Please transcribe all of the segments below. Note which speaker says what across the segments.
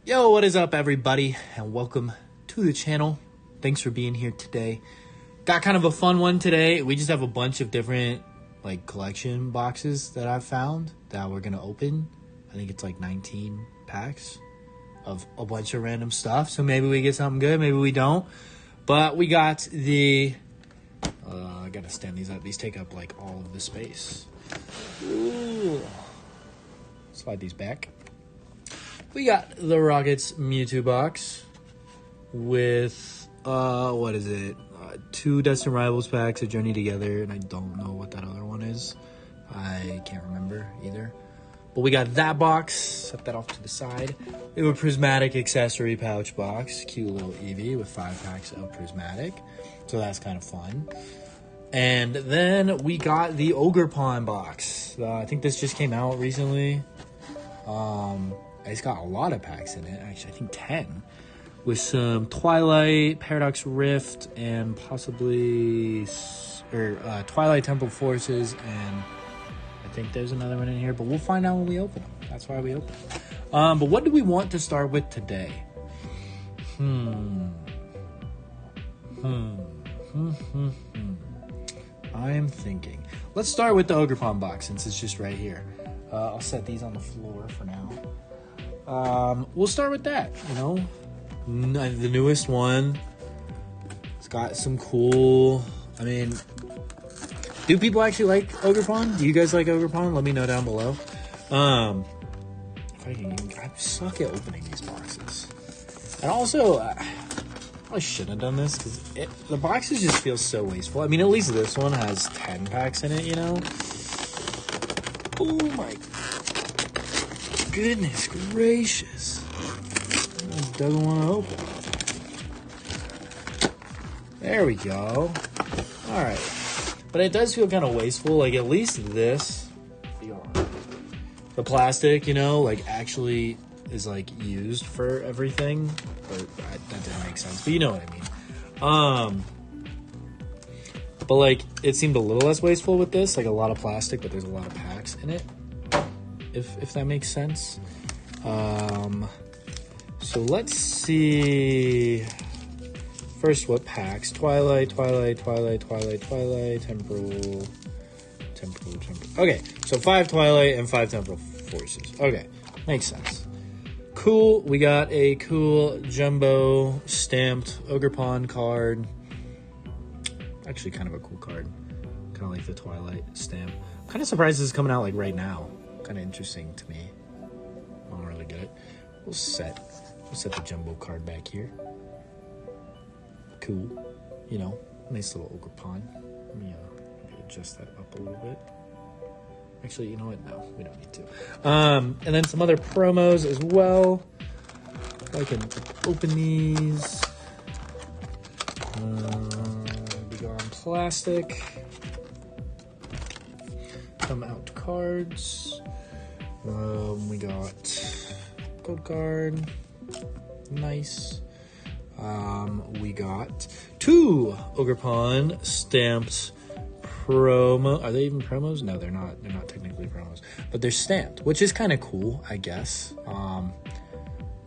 Speaker 1: Yo, what is up, everybody, and welcome to the channel. Thanks for being here today. Got kind of a fun one today. We just have a bunch of different collection boxes that I've found that we're gonna open. I think it's like 19 packs of a bunch of random stuff. So maybe we get something good, maybe we don't. But we got the I gotta stand these up. These take up like all of the space. Ooh. Slide these back. We got the Rockets Mewtwo box with, what is it? 2 Destined Rivals packs, A Journey Together, and I don't know what that other one is. I can't remember either. But we got that box. Set that off to the side. We have a Prismatic Accessory Pouch Box. Cute little Eevee with 5 packs of Prismatic. So that's kind of fun. And then we got the Ogerpon Box. I think this just came out recently. It's got a lot of packs in it, actually, I think 10, with some Twilight, Paradox Rift, and possibly Twilight Temple Forces, and I think there's another one in here, but we'll find out when we open them. That's why we open them. But what do we want to start with today? I'm thinking. Let's start with the Ogerpon box, since it's just right here. I'll set these on the floor for now. We'll start with that, the newest one. It's got some cool, do people actually like Ogerpon? Do you guys like Ogerpon? Let me know down below. I suck at opening these boxes. And also, I shouldn't have done this because the boxes just feel so wasteful. At least this one has 10 packs in it, Oh my goodness gracious. It doesn't want to open. There we go. Alright. But it does feel kind of wasteful. At least this, the plastic, actually is used for everything. Or that didn't make sense, but you know what I mean. But it seemed a little less wasteful with this. A lot of plastic, but there's a lot of packs in it. If that makes sense. So let's see. First, what packs? Twilight, Temporal. Okay, so 5 Twilight and 5 Temporal Forces. Okay, makes sense. Cool. We got a cool jumbo stamped Ogerpon card. Actually, kind of a cool card. Kind of like the Twilight stamp. Kind of surprised this is coming out right now. Kind of interesting to me. I don't really get it. We'll set the jumbo card back here. Cool. Nice little Ogerpon. Let me adjust that up a little bit. Actually, you know what? No, we don't need to. And then some other promos as well. I can open these. Big on plastic. Come out cards. We got code card. Nice. We got 2 Ogerpon stamped promo. Are they even promos? No, they're not. They're not technically promos, but they're stamped, which is kind of cool, I guess. I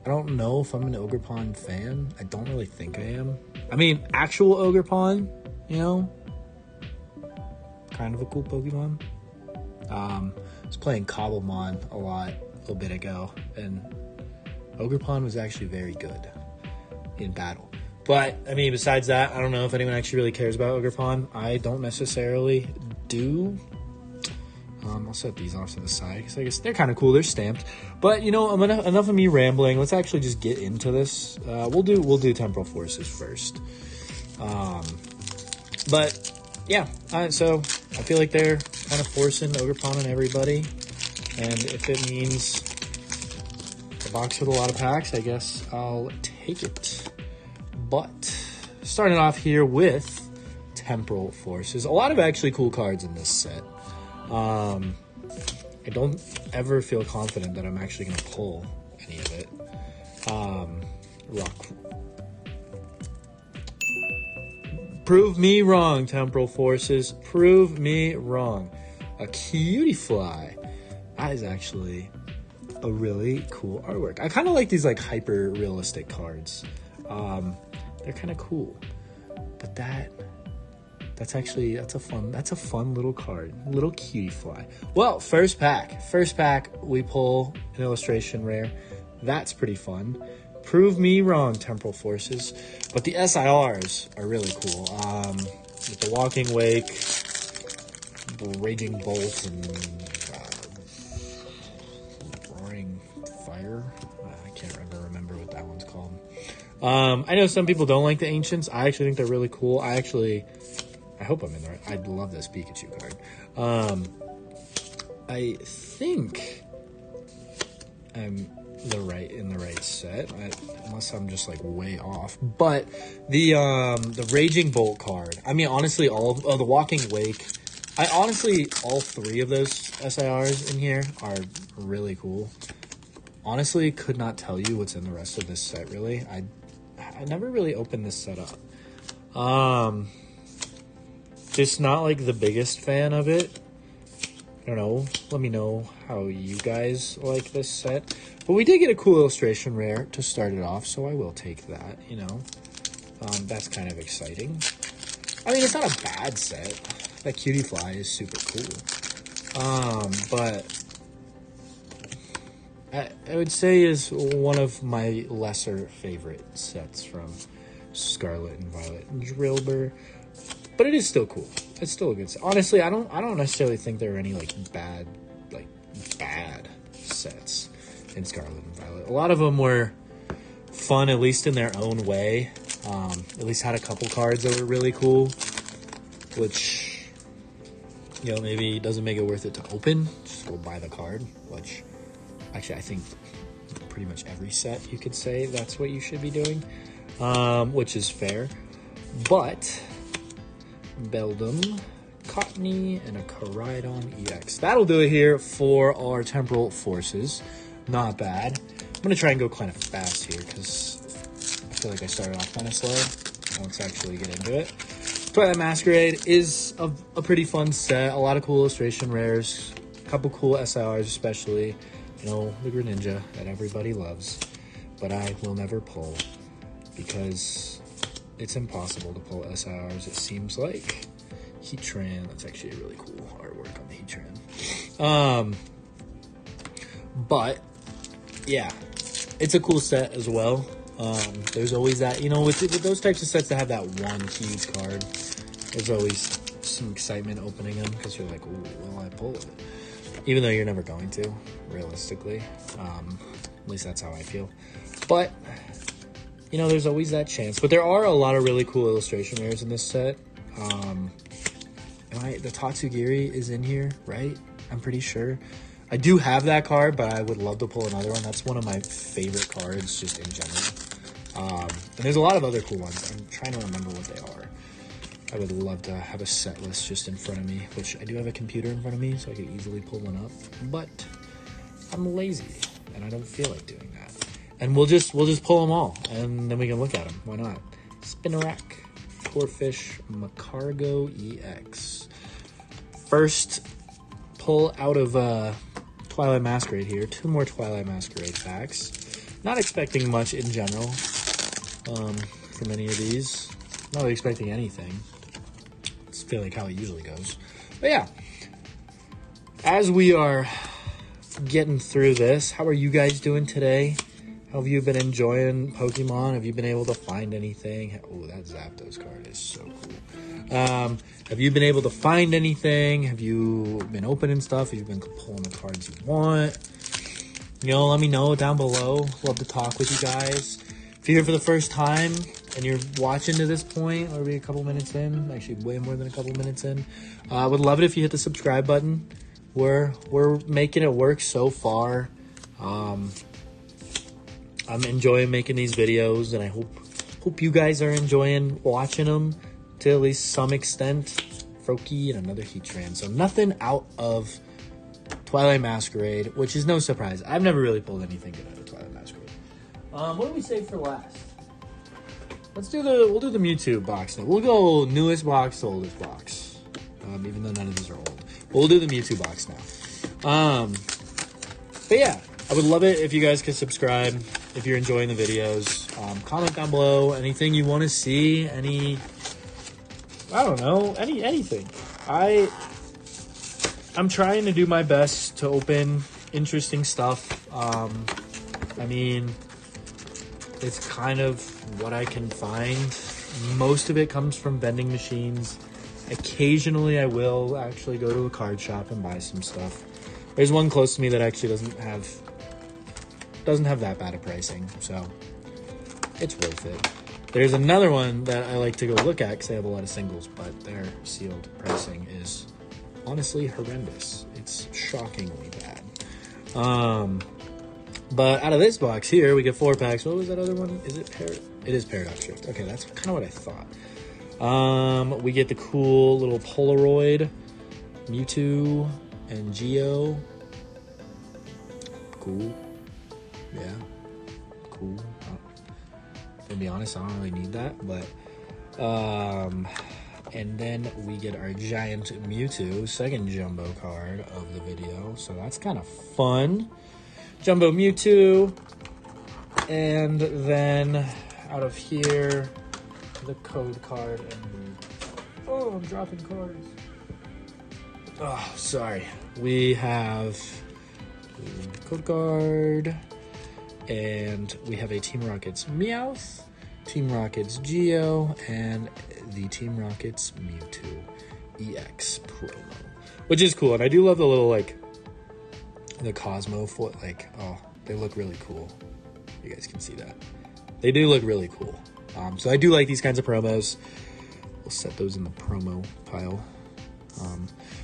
Speaker 1: don't know if I'm an Ogerpon fan. I don't really think I am. Actual Ogerpon, kind of a cool Pokemon. I was playing Cobblemon a little bit ago, and Ogerpon was actually very good in battle. But, besides that, I don't know if anyone actually really cares about Ogerpon. I don't necessarily do. I'll set these off to the side, because I guess they're kind of cool. They're stamped. But, enough of me rambling. Let's actually just get into this. We'll do Temporal Forces first. But, yeah. So, I feel like they're kind of forcing Ogerpon on everybody. And if it means a box with a lot of packs, I guess I'll take it. But starting off here with Temporal Forces. A lot of actually cool cards in this set. I don't ever feel confident that I'm actually going to pull any of it. Prove me wrong, Temporal Forces. Prove me wrong. A Cutie Fly. That is actually a really cool artwork. I kind of like these like hyper realistic cards. They're kind of cool. But that's a fun little card, little cutie fly. Well, first pack, we pull an illustration rare. That's pretty fun. Prove me wrong, Temporal Forces. But the SIRs are really cool. With the Walking Wake, Raging Bolt, and Roaring Fire. I can't remember what that one's called. I know some people don't like the Ancients. I actually think they're really cool. I hope I'm in the right. I love this Pikachu card. I think I'm in the right set, unless I'm just like way off. But the Raging Bolt card. I mean, honestly, the Walking Wake. All three of those SIRs in here are really cool. Honestly, could not tell you what's in the rest of this set. Really, I never really opened this set up. Just not like the biggest fan of it. I don't know. Let me know how you guys like this set. But we did get a cool illustration rare to start it off, so I will take that, you know. That's kind of exciting. I mean, it's not a bad set. That Cutie Fly is super cool. But I would say is one of my lesser favorite sets from Scarlet and Violet Drillbur. But it is still cool. It's still a good set. Honestly, I don't necessarily think there are any bad sets in Scarlet and Violet. A lot of them were fun, at least in their own way. At least had a couple cards that were really cool, which, you know, maybe doesn't make it worth it to open. Just go buy the card, which actually I think pretty much every set you could say that's what you should be doing, which is fair. But Beldum, Cottony, and a Caridon EX. That'll do it here for our Temporal Forces. Not bad. I'm going to try and go kind of fast here because I feel like I started off kind of slow. Let's actually get into it. Twilight Masquerade is a pretty fun set. A lot of cool illustration rares. A couple cool SIRs especially. You know, the Greninja that everybody loves. But I will never pull because it's impossible to pull SIRs, it seems like. Heatran, that's actually a really cool artwork on the Heatran. But, yeah, it's a cool set as well. There's always that, you know, with those types of sets that have that one huge card, there's always some excitement opening them because you're like, ooh, will I pull it? Even though you're never going to, realistically. At least that's how I feel. But, you know, there's always that chance. But there are a lot of really cool illustration rares in this set. The Tatsugiri is in here, right? I'm pretty sure. I do have that card, but I would love to pull another one. That's one of my favorite cards just in general. And there's a lot of other cool ones. I'm trying to remember what they are. I would love to have a set list just in front of me, which I do have a computer in front of me, so I could easily pull one up. But I'm lazy, and I don't feel like doing that. And we'll just pull them all, and then we can look at them. Why not? Spinarak, Corphish, Macargo EX. First pull out of Twilight Masquerade here. 2 more Twilight Masquerade packs. Not expecting much in general from any of these. Not really expecting anything. It's feeling like how it usually goes. But yeah, as we are getting through this, how are you guys doing today? How have you been enjoying Pokemon? Have you been able to find anything? Oh, that Zapdos card is so cool. Have you been able to find anything? Have you been opening stuff? Have you been pulling the cards you want? You know, let me know down below. Love to talk with you guys. If you're here for the first time and you're watching to this point, or maybe a couple minutes in, actually way more than a couple minutes in, I would love it if you hit the subscribe button. We're making it work so far. I'm enjoying making these videos, and I hope you guys are enjoying watching them to at least some extent. Froakie and another Heatran. So nothing out of Twilight Masquerade, which is no surprise. I've never really pulled anything good out of Twilight Masquerade. What do we save for last? We'll do the Mewtwo box now. We'll go newest box to oldest box. Even though none of these are old. We'll do the Mewtwo box now. But yeah, I would love it if you guys could subscribe if you're enjoying the videos. Comment down below anything you want to see. I don't know, anything. I'm trying to do my best to open interesting stuff. I mean, it's kind of what I can find. Most of it comes from vending machines. Occasionally I will actually go to a card shop and buy some stuff. There's one close to me that actually doesn't have that bad of pricing, so it's worth it. There's another one that I like to go look at because they have a lot of singles, but their sealed pricing is honestly horrendous. It's shockingly bad. But out of this box here, we get 4 packs. What was that other one? Is it It is Paradox Rift. Okay, that's kind of what I thought. We get the cool little Polaroid, Mewtwo, and Geo. Cool. Yeah. Cool. To be honest, I don't really need that, but and then we get our giant Mewtwo, second jumbo card of the video, so that's kind of fun. Jumbo Mewtwo, and then out of here, the code card and oh, I'm dropping cards. Oh, sorry. We have the code card, and we have a Team Rockets Meowth, Team Rockets Geo, and the Team Rockets Mewtwo EX promo, which is cool. And I do love the little, like, the Cosmo foot, like, oh, they look really cool. You guys can see that. They do look really cool. So I do like these kinds of promos. We'll set those in the promo pile.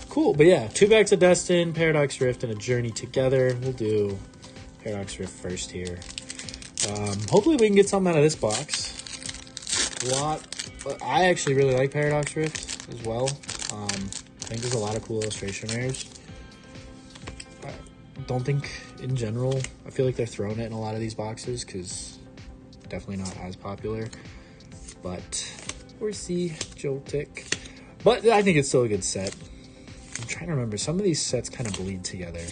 Speaker 1: Cool, but yeah, 2 packs of Destin, Paradox Rift, and a Journey Together. We'll do Paradox Rift first here. Hopefully we can get something out of this box. I actually really like Paradox Rift as well. I think there's a lot of cool illustration rares. I don't think, in general, I feel like they're throwing it in a lot of these boxes because definitely not as popular. But we'll see, Joltik. But I think it's still a good set. I'm trying to remember. Some of these sets kind of bleed together,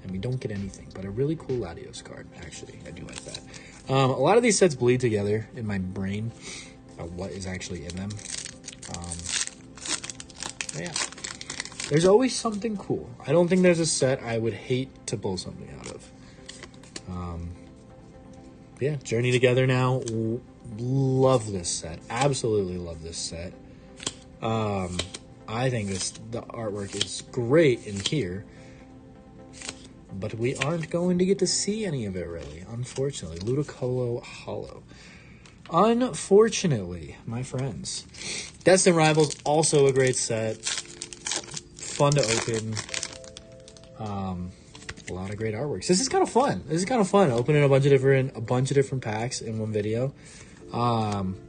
Speaker 1: and we don't get anything. But a really cool Latios card, actually. I do like that. A lot of these sets bleed together in my brain about what is actually in them. But yeah. There's always something cool. I don't think there's a set I would hate to pull something out of. Yeah, Journey Together now. Love this set. Absolutely love this set. I think the artwork is great in here, but we aren't going to get to see any of it, really, unfortunately. Ludicolo Hollow. Unfortunately, my friends. Destin Rivals, also a great set. Fun to open. A lot of great artworks. This is kind of fun. Opening a bunch of different packs in one video.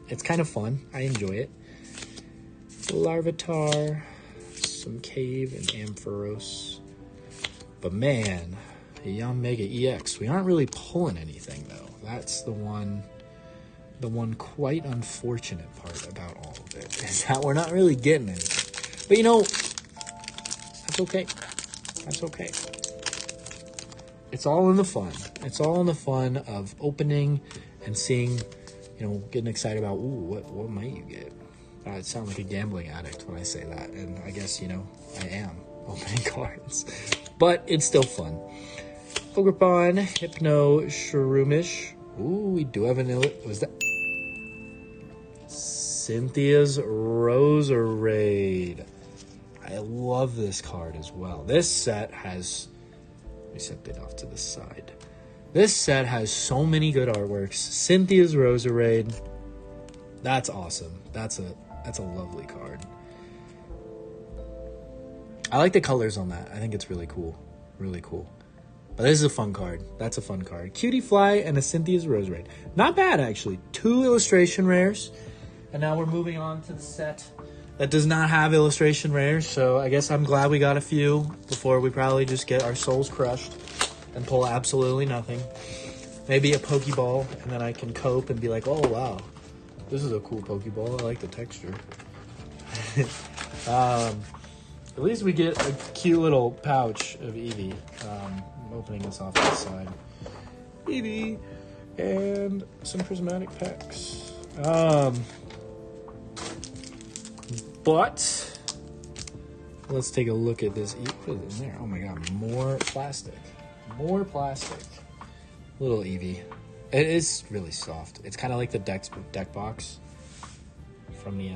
Speaker 1: It's kind of fun. I enjoy it. Larvitar, some Cave, and Ampharos. But man, a Young Mega EX. We aren't really pulling anything though. That's the one quite unfortunate part about all of it, is that we're not really getting anything. But you know, that's okay. That's okay. It's all in the fun. It's all in the fun of opening and seeing, you know, getting excited about, ooh, what might you get? I sound like a gambling addict when I say that, and I guess, you know, I am opening cards. But it's still fun. Ogerpon, Hypno, Shroomish. Ooh, we do have was that Cynthia's Roserade. I love this card as well. This set has, let me set that off to the side. This set has so many good artworks. Cynthia's Roserade. That's awesome. That's a lovely card. I like the colors on that. I think it's really cool. Really cool. But this is a fun card. That's a fun card. Cutie Fly and a Cynthia's Roserade. Not bad, actually. 2 illustration rares. And now we're moving on to the set that does not have illustration rares. So I guess I'm glad we got a few before we probably just get our souls crushed and pull absolutely nothing. Maybe a Pokeball, and then I can cope and be like, oh, wow. This is a cool Pokeball. I like the texture. At least we get a cute little pouch of Eevee. I'm opening this off to the side. Eevee and some prismatic packs. But let's take a look at this. What is in there? Oh my god, more plastic. More plastic. Little Eevee. It is really soft. It's kind of like the deck box from the...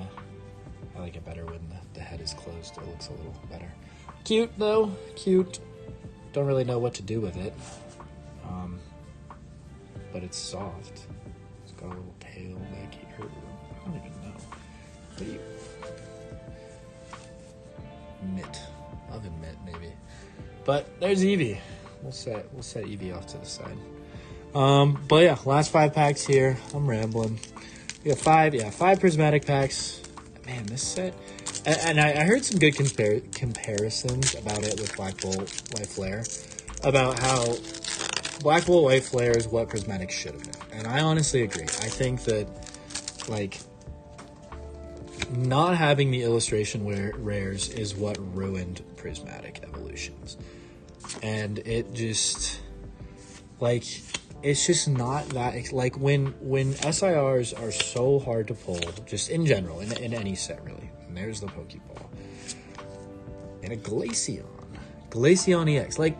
Speaker 1: I like it better when the head is closed. It looks a little better. Cute, though. Cute. Don't really know what to do with it. But it's soft. It's got a little tail back here. I don't even know. What do you... Mitt. Oven mitt, maybe. But there's Eevee. We'll set Eevee off to the side. But yeah, last 5 packs here. I'm rambling. We got 5 prismatic packs. Man, this set, and I heard some good comparisons about it with Black Bolt White Flare, about how Black Bolt White Flare is what prismatic should have been, and I honestly agree. I think that, like, not having the illustration rares is what ruined prismatic evolutions, and it just, like, it's just not that, like, when SIRs are so hard to pull, just in general, in any set, really. And there's the Pokeball. And a Glaceon EX. Like,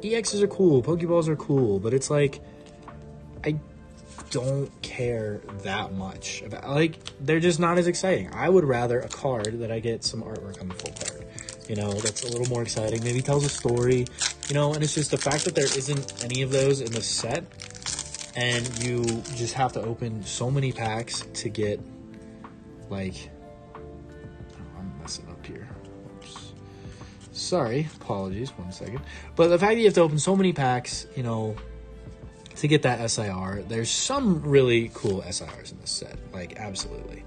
Speaker 1: EXs are cool, Pokeballs are cool, but it's like, I don't care that much about, like, they're just not as exciting. I would rather a card that I get some artwork on the full card. You know, that's a little more exciting. Maybe tells a story, you know, and it's just the fact that there isn't any of those in the set, and you just have to open so many packs to get, like, oh, I'm messing up here. Oops. Sorry, apologies, 1 second. But the fact that you have to open so many packs, you know, to get that SIR, there's some really cool SIRs in this set, like, absolutely.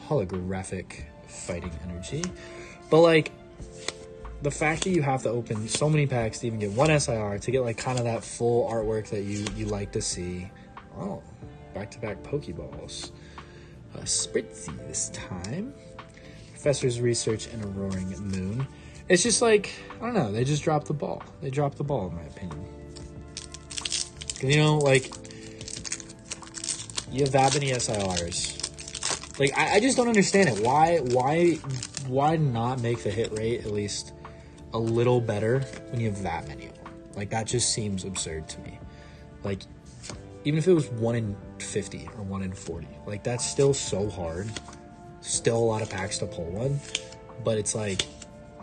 Speaker 1: Holographic fighting energy. But, like, the fact that you have to open so many packs to even get 1 SIR, to get, like, kind of that full artwork that you like to see. Oh, back-to-back Pokeballs. Spritzy this time. Professor's Research and a Roaring Moon. It's just like, I don't know, they just dropped the ball. They dropped the ball, in my opinion. You know, like, you have that many SIRs. Like, I just don't understand it. Why not make the hit rate at least a little better when you have that many of them? Like, that just seems absurd to me. Like, even if it was 1 in 50 or 1 in 40, like, that's still so hard. Still a lot of packs to pull one, but it's like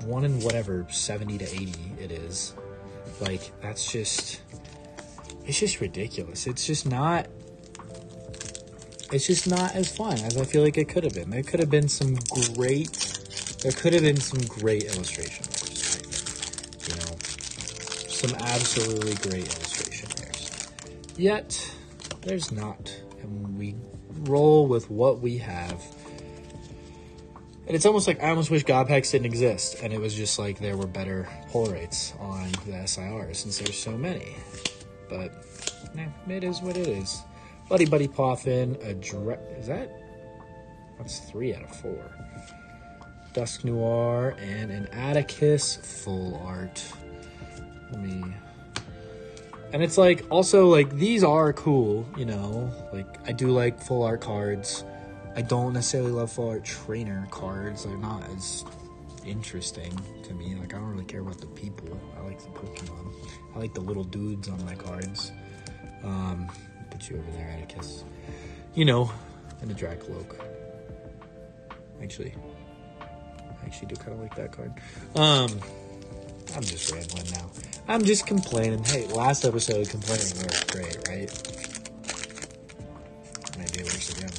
Speaker 1: 1 in whatever 70 to 80 it is. Like, that's just, it's just ridiculous. It's just not as fun as I feel like it could have been. There could have been some great illustration layers, I think. You know, some absolutely great illustration layers. Yet, there's not. And we roll with what we have. And it's almost like, I almost wish God packs didn't exist, and it was just like there were better pull rates on the SIRs since there's so many. But, it is what it is. Buddy Poffin, that's 3 out of 4. Dusk Noir, and an Atticus full art. And it's like, also, like, these are cool, you know, like, I do like full art cards. I don't necessarily love full art trainer cards. They're not as interesting to me. Like, I don't really care about the people. I like the Pokemon. I like the little dudes on my cards. Put you over there, Atticus. You know, and a Dracloak. Actually, I actually do kind of like that card. I'm just rambling now. I'm just complaining. Hey, last episode, complaining worked great, right? Maybe it works again.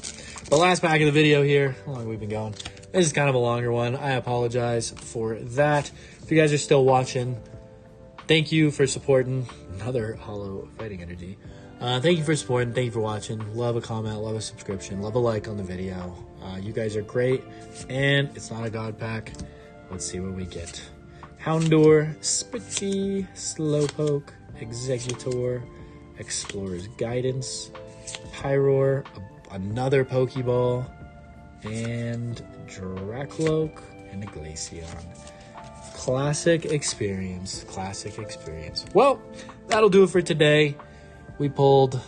Speaker 1: But last pack of the video here. How long have we been going? This is kind of a longer one. I apologize for that. If you guys are still watching, thank you for supporting. Another Hollow Fighting Energy. Thank you for supporting. Thank you for watching. Love a comment. Love a subscription. Love a like on the video. You guys are great. And it's not a God pack. Let's see what we get. Houndour, Spritzy, Slowpoke, Executor, Explorer's Guidance, Pyroar, another Pokeball, and Dracloak, and a Glaceon. Classic experience. Classic experience. Well, that'll do it for today. We pulled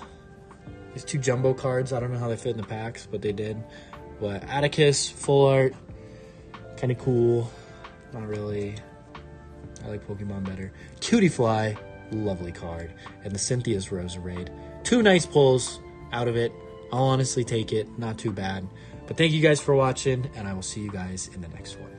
Speaker 1: these 2 jumbo cards. I don't know how they fit in the packs, but they did. But Atticus, full art. Kind of cool. Not really. I like Pokemon better. Cutie Fly, lovely card. And the Cynthia's Roserade. 2 nice pulls out of it. I'll honestly take it. Not too bad. But thank you guys for watching, and I will see you guys in the next one.